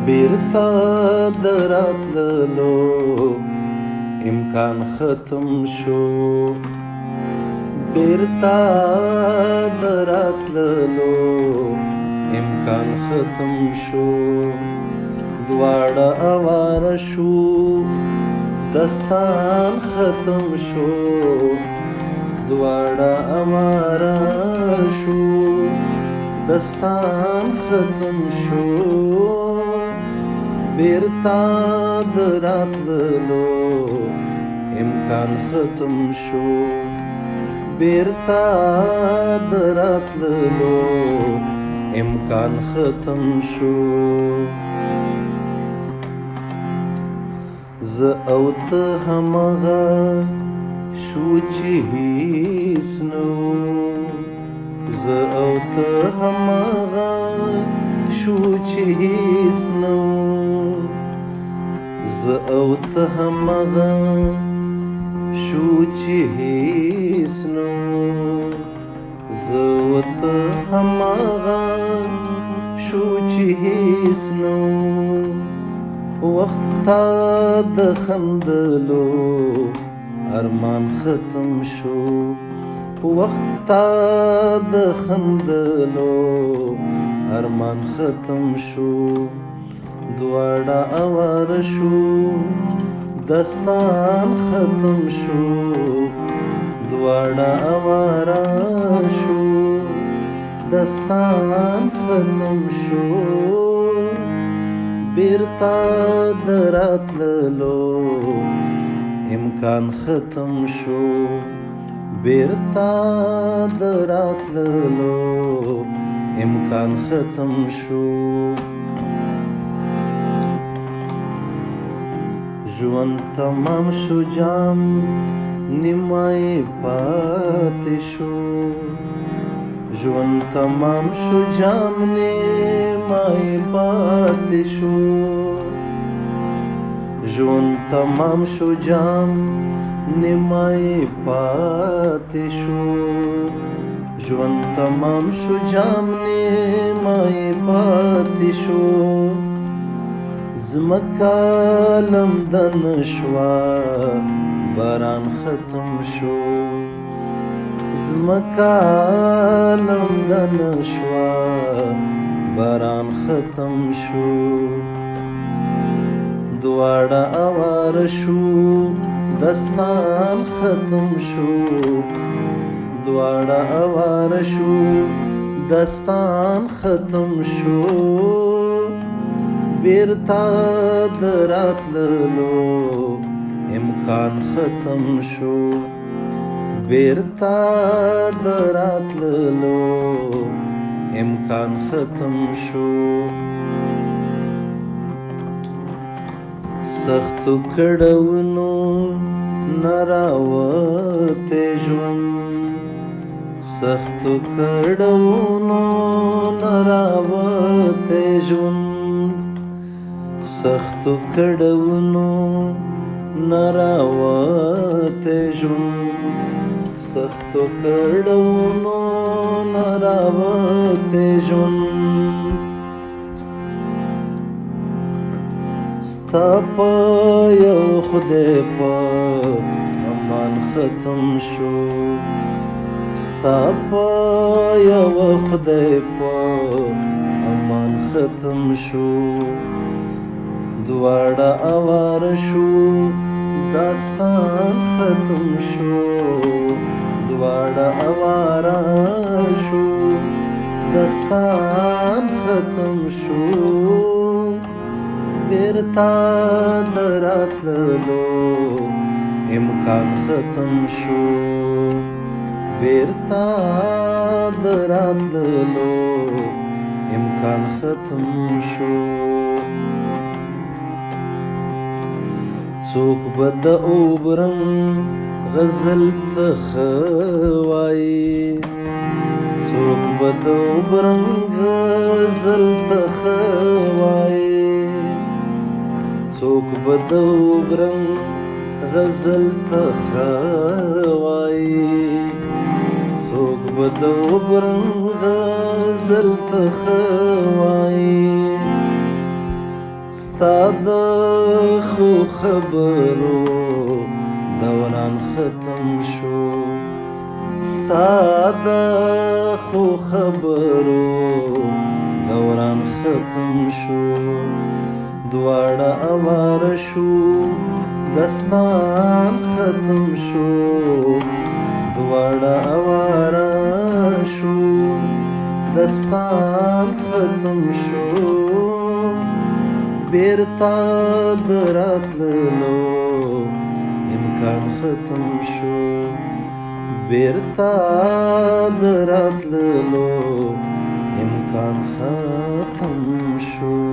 بیرته د راتللو امکان ختم شو، بیرته د راتللو امکان ختم شو. دواړه اواره شو، دستان ختم شو. دواړه اواره شو، دستان ختم شو. بیرته د راتللو امکان ختم شو، بیرته د راتللو امکان ختم شو. زه او ته همغه شو چې هیڅ نه وو، زه او ته همغه شو چې هیڅ نه وو. زه او ته همغه شو چې هیڅ نه وو، زه او ته همغه شو چې هیڅ نه وو. وخت تا د خندلو ارمان ختم شو، وخت تا د خندلو ارمان ختم شو. دواړه اواره شو، دستان ختم شو. دواړه اواره شو، دستان ختم شو. بیرته د راتللو امکان ختم شو، بیرته د راتللو امکان ختم شو. ژوند تمام شو، جام نیمای پاتې شو. ژوند تمام شو، جام نیمای پاتې شو. ژوند تمام شو، جام نیمای پاتې شو. ژوند تمام شو، جام نیمای پاتې شو. زمکه لمدن شوه، باران ختم شو. زمکه لمدن شوه، باران ختم شو. دواړه اواره شو، دستان ختم شو. دواړه اواره شو، دستان ختم شو. بیرته د راتللو امکان ختم شو، بیرته د راتللو امکان ختم شو. سختو کړاوونو نه راوتی ژوند، سختو کړاوونو نه راوتی ژوند. سختو کړاوونو نه راوتی ژوند، سختو کړاوونو نه راوتی ژوند. ستا په یو خدای په امان ختم شو، ستا په یو خدای په امان ختم شو. دواړه اواره شو، داستان ختم شو. دواړه اواره شو، داستان ختم شو. بیرته د راتللو امکان ختم شو، بیرته د راتللو امکان ختم شو. څوک به د اوبرنګ غزل ته ښه وایي، څوک به د اوبرنګ غزل ته ښه وایي. څوک به د اوبرنګ غزل ته ښه وایي، څوک به د اوبرنګ غزل ته خوای ستا د خو خبرو دوران ختم شو ستا د خو خبرو دوران ختم شو دواړه اوار شو دستان ختم شو دواړه اوار شو دستان ختم شو بیرتا دراتللو امکان ختم شو بیرتا دراتللو امکان ختم شو